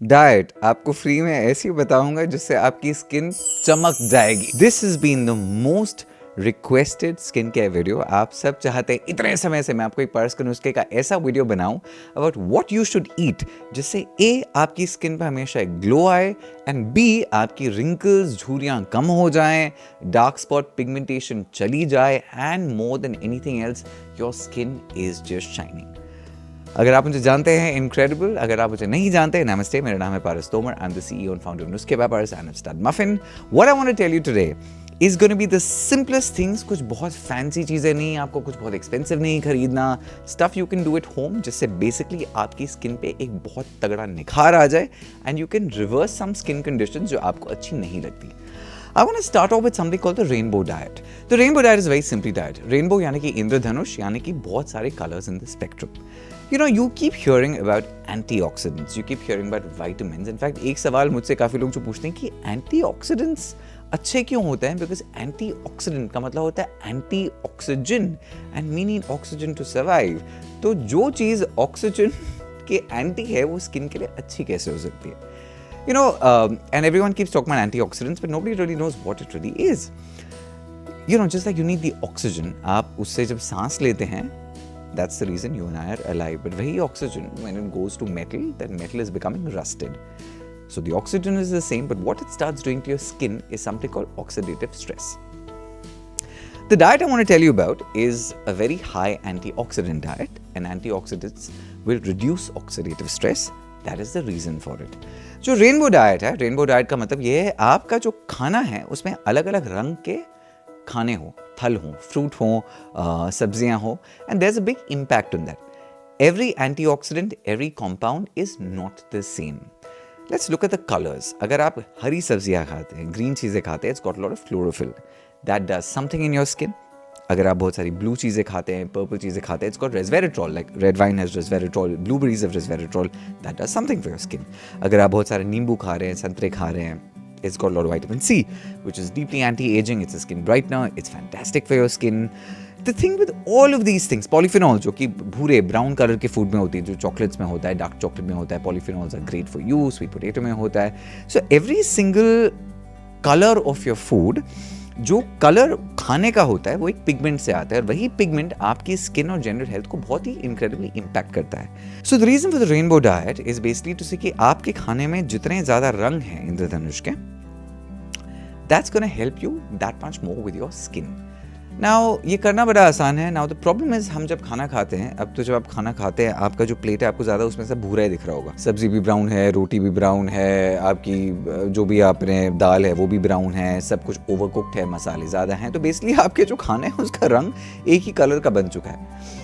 Diet आपको free में ऐसी बताऊंगा जिससे आपकी स्किन चमक जाएगी। This is been the most requested skin care video. आप सब चाहते हैं इतने समय से मैं आपको एक पर्स के नुस्खे का ऐसा वीडियो बनाऊं about what you should eat, जिससे ए आपकी स्किन पर हमेशा एक ग्लो आए एंड बी आपकी रिंकल्स झुर्रियां कम हो जाएं, डार्क स्पॉट पिगमेंटेशन चली जाए and more than anything else your skin is just shining. अगर आप मुझे जानते हैं इनक्रेडिबल, अगर आप मुझे नहीं जानते, नमस्ते, मेरा नाम है Paras Tomar. I am the CEO and founder of Nuskhe by Paras and start muffin. What I want to tell you today is gonna be the simplest things. कुछ बहुत फैंसी चीजें नहीं, आपको कुछ बहुत एक्सपेंसिव नहीं खरीदना। Stuff you can do at home जिससे बेसिकली आपकी स्किन पे एक बहुत तगड़ा निखार आ जाए and you can reverse some skin conditions जो आपको अच्छी नहीं लगती। I want to start off with something called the rainbow diet. The rainbow diet is a very simple diet. Rainbow यानी कि इंद्रधनुष, यानी कि बहुत सारे colors in the spectrum. You know, you keep hearing about antioxidants, you keep hearing about vitamins. In fact, एक सवाल मुझसे काफ़ी लोग जो पूछते हैं कि antioxidants अच्छे क्यों होते हैं? Because antioxidant का मतलब होता है anti-oxygen and we need oxygen to survive. तो जो चीज़ ऑक्सीजन के एंटी है वो स्किन के लिए अच्छी कैसे हो सकती है? You know, and everyone keeps talking about antioxidants, but nobody really knows what it really is. You know, just like you need the oxygen, आप उससे जब सांस लेते हैं, that's the reason you and I are alive. But वही oxygen, when it goes to metal, that metal is becoming rusted. So the oxygen is the same, but what it starts doing to your skin is something called oxidative stress. The diet I want to tell you about is a very high antioxidant diet, and antioxidants will reduce oxidative stress. That is the reason for it. जो rainbow diet है, rainbow diet का मतलब ये है आपका जो खाना है उसमें अलग अलग रंग के खाने हो, फल हो, फ्रूट हो, सब्जियां हो, and there is a big impact on that. Every antioxidant, every compound is not the same. Let's look at the colours. अगर आप हरी सब्जियां खाते हैं, ग्रीन चीज़ें खाते हैं, it's got lot of chlorophyll, that does something in your skin. अगर आप बहुत सारी ब्लू चीज़ें खाते हैं, पर्पल चीज़ें खाते हैं, it's got resveratrol, like red wine has resveratrol, blueberries have resveratrol, that does something for your skin. अगर आप बहुत सारे नींबू खा रहे हैं, संतरे खा रहे हैं, it's got a lot of vitamin C, which is deeply anti-aging, it's a skin brightener, it's fantastic for your skin. The thing with all of these things, polyphenols जो कि भूरे ब्राउन कलर के फूड में होती है, जो chocolates में होता है, डार्क चॉकलेट में होता है, polyphenols are great for you, sweet potato में होता है. So every single color of your food, जो कलर खाने का होता है वो एक पिगमेंट से आता है, और वही पिगमेंट आपकी स्किन और जनरल हेल्थ को बहुत ही इनक्रेडिबली इम्पैक्ट करता है. So the reason for the rainbow diet is basically to say कि आपके खाने में जितने ज्यादा रंग हैं इंद्रधनुष के, that's gonna help you that much more with your skin. Now ये करना बड़ा आसान है. नाउ द प्रॉब्लम इज हम जब खाना खाते हैं, अब तो जब आप खाना खाते हैं आपका जो प्लेट है आपको ज़्यादा उसमें से भूरा ही दिख रहा होगा. सब्जी भी ब्राउन है, रोटी भी ब्राउन है, आपकी जो भी आपने दाल है वो भी ब्राउन है, सब कुछ ओवरकुक्ड है, मसाले ज़्यादा हैं. तो बेसिकली आपके जो खाना है उसका रंग एक ही कलर का बन चुका है.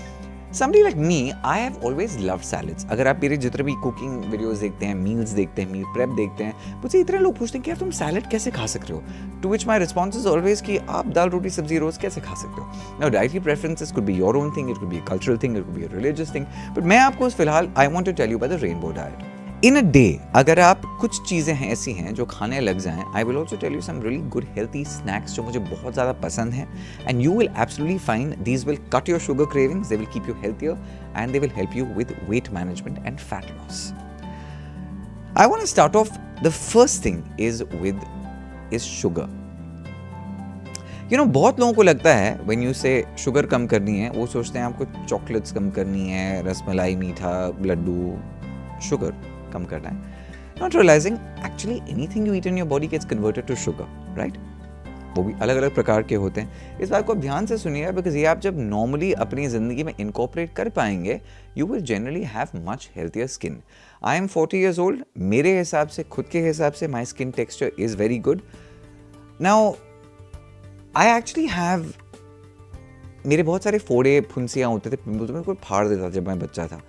Somebody like me, I have always loved salads. अगर आप मेरे जितने भी कुकिंग वीडियोस देखते हैं, मील्स देखते हैं, मील प्रेप देखते हैं, मुझसे इतने लोग पूछते हैं कि यार तुम सैलड कैसे खा सकते हो. To which my response is always कि आप दाल रोटी सब्जी रोज कैसे खा सकते हो. Now dietary preferences could be your own thing, it could be a cultural thing, it could be a religious thing, but मैं आपको फिलहाल I want to tell you about the rainbow diet. In a day अगर आप कुछ चीज़ें हैं ऐसी हैं जो खाने लग जाएं, I will also tell you some really good healthy snacks जो मुझे बहुत ज़्यादा पसंद हैं, and you will absolutely find these will cut your sugar cravings, they will keep you healthier, and they will help you with weight management and fat loss. I want to start off the first thing is sugar. You know, बहुत लोगों को लगता है when you say sugar कम करनी है, वो सोचते हैं आपको चॉकलेट्स कम करनी है, रसमलाई, मीठा, लड्डू, शुगर कम करना है. Not realizing actually anything you eat in your body gets converted to sugar, right? वो भी अलग अलग प्रकार के होते हैं. इस बात को आप ध्यान से सुनिए, बिकॉज ये आप जब नॉर्मली अपनी ज़िंदगी में इनकॉर्पोरेट कर पाएंगे, you will generally have much healthier skin. I am 40 years old. मेरे हिसाब से, खुद के हिसाब से, my skin texture is very good. Now I actually have, मेरे बहुत सारे फोड़े फुंसियाँ होते थे, पिंपल्स, मेरे को फाड़ देता जब मैं बच्चा था.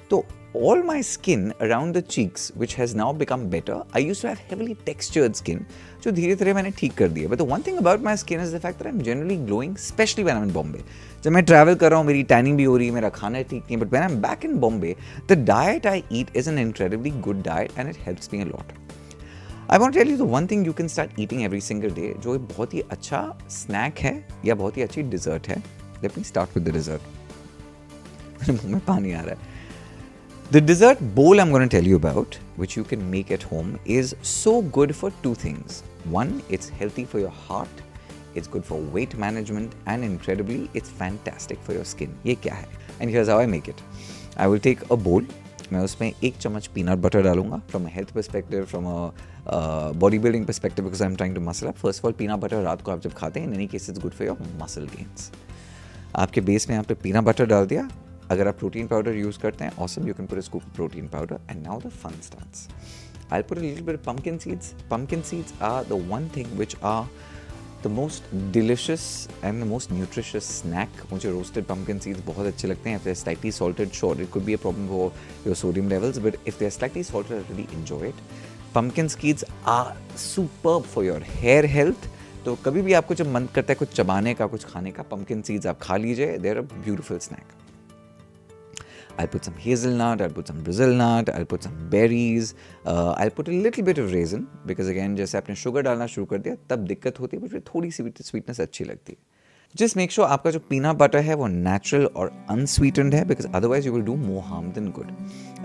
तो all my skin around the cheeks, which has now become better, I used to have heavily textured skin, जो धीरे धीरे मैंने ठीक कर दिया. But the one thing about my skin is the fact that I'm generally glowing, especially when I'm in Bombay. जब मैं travel कर रहा हूँ, मेरी टैनिंग भी हो रही है, मेरा खाना ठीक नहीं है, but when I'm back in Bombay, the diet I eat is an incredibly good diet and it helps me a lot. I want to tell you the one thing you can start eating every single day, जो एक बहुत ही अच्छा snack है या बहुत ही अच्छी dessert है. Let me start with the dessert. मुंह में पानी आ रहा है. The dessert bowl I'm going to tell you about, which you can make at home, is so good for two things. One, it's healthy for your heart, it's good for weight management, and incredibly, it's fantastic for your skin. ये क्या है? And here's how I make it. I will take a bowl. मैं उसमें 1 चम्मच peanut butter डालूंगा. From a health perspective, from a bodybuilding perspective, because I'm trying to muscle up. First of all, peanut butter रात को आप जब खाते हैं, in any case, it's good for your muscle gains. आपके बेस में यहाँ पे पीनट बटर डाल दिया. अगर आप प्रोटीन पाउडर यूज़ करते हैं, awesome, you can put a scoop of protein powder. And now the fun starts. I'll put a little bit of pumpkin seeds. Pumpkin seeds are the one thing which are the most delicious and the most nutritious snack. मुझे roasted pumpkin seeds बहुत अच्छे लगते हैं. If they're slightly salted, sure, it could be a problem for your sodium levels, but if they're slightly salted, I really enjoy it. Pumpkin seeds are superb for your hair health. तो कभी भी आपको जब मन करता है कुछ चबाने का, कुछ खाने का, pumpkin seeds आप खा लीजिए. They're a beautiful snack. I'll put some hazelnut, I'll put some Brazil nut, I'll put some berries, I'll put a little bit of raisin, because again जैसे आपने शुगर डालना शुरू कर दिया तब दिक्कत होती है, पर फिर थोड़ी सी स्वीटनेस अच्छी लगती है. Just make sure आपका जो पीनट बटर है वो नेचुरल और अनस्वीटेंड है, because otherwise you will do more harm than good.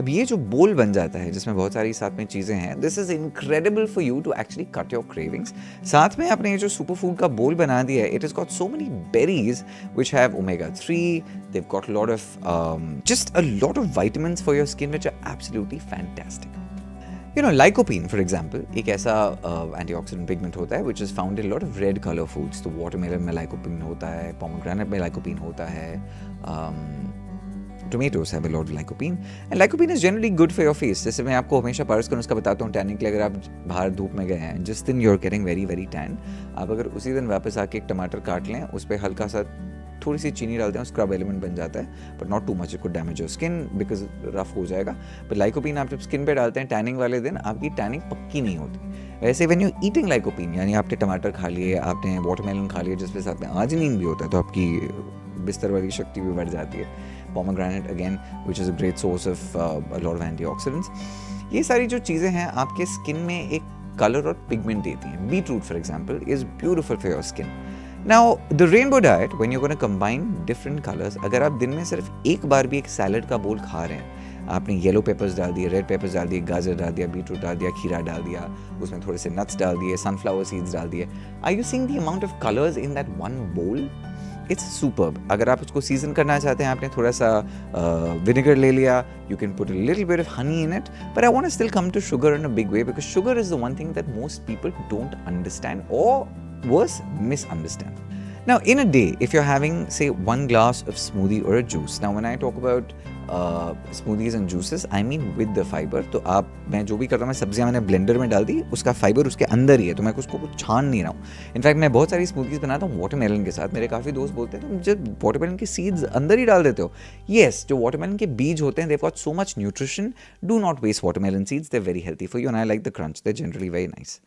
अब ये जो बोल बन जाता है जिसमें बहुत सारी साथ में चीज़ें हैं, this is incredible for you to actually cut your cravings. साथ में आपने ये जो सुपर फूड का बोल बना दिया है, it has got so many berries which have omega-3, they've got a lot of just a lot of vitamins for your skin which are absolutely fantastic. You know, lycopene, for example, एक ऐसा antioxidant pigment होता है which is found in a lot of red color foods. तो watermelon में lycopene होता है, pomegranate में lycopene होता है, tomatoes have a lot of lycopene, and lycopene is generally good for your face. जैसे मैं आपको हमेशा पारस का नुस्खा बताता हूँ टैनिंग के लिए. अगर आप बाहर धूप में गए हैं, जिस दिन you're getting very very tan, आप अगर उसी दिन वापस आके एक टमाटर काट लें, उस पर हल्का सा थोड़ी सी चीनी डालते हैं, स्क्रब एलिमेंट बन जाता है, but not too much, it could damage your skin because rough हो जाएगा. बट लाइकोपीन आप जब स्किन पे डालते हैं टैनिंग वाले दिन, आपकी टैनिंग पक्की नहीं होती. वैसे व्हेन यू ईटिंग लाइकोपीन, यानी आपने टमाटर खा लिए, आपने वाटरमेलन खा लिया जिसके साथ में आर्जिनिन भी होता है, तो आपकी बिस्तर वाली शक्ति भी बढ़ जाती है. Pomegranate again which is a great source of a lot of antioxidants. ये सारी जो चीज़ें हैं आपके स्किन में एक कलर और पिगमेंट देती हैं. Beetroot for example is beautiful for your skin. Now, the rainbow diet, when you're going to combine different colors, अगर आप दिन में सिर्फ एक बार भी एक सैलड का बोल खा रहे हैं, आपने येलो पेपर्स डाल दिए, रेड पेपर्स डाल दिए, गाजर डाल दिया, बीटरूट डाल दिया, खीरा डाल दिया, उसमें थोड़े से नट्स डाल दिए, सनफ्लावर सीड्स डाल दिए, are you seeing the amount of colours in that one bowl? It's superb. अगर आप उसको सीजन करना चाहते हैं, आपने थोड़ा सा विनेगर ले लिया, you can put a little bit of honey in it, but I want to still come to sugar in a big way, because sugar is the one thing that most people don't understand or worse, misunderstand. Now, in a day, if you're having, say, 1 glass of smoothie or a juice, now when I talk about smoothies and juices, I mean with the fiber. तो आप, मैं जो भी कर रहा हूँ, मैं सब्जियाँ मैंने ब्लेंडर में डाल दी, उसका फाइबर उसके अंदर ही है, तो मैं उसको कुछ छान नहीं रहा हूँ. इनफैक्ट मैं बहुत सारी स्मूथीज बनाता हूँ वाटरमेलन के साथ. मेरे काफ़ी दोस्त बोलते हैं तुम जब वाटरमेलन के सीड्स अंदर ही डाल देते हो. येस, जो वाटरमेलन के बीज होते हैं, they've got so much nutrition. Do not waste watermelon seeds. They're very healthy for you and I like the crunch. They're generally very nice.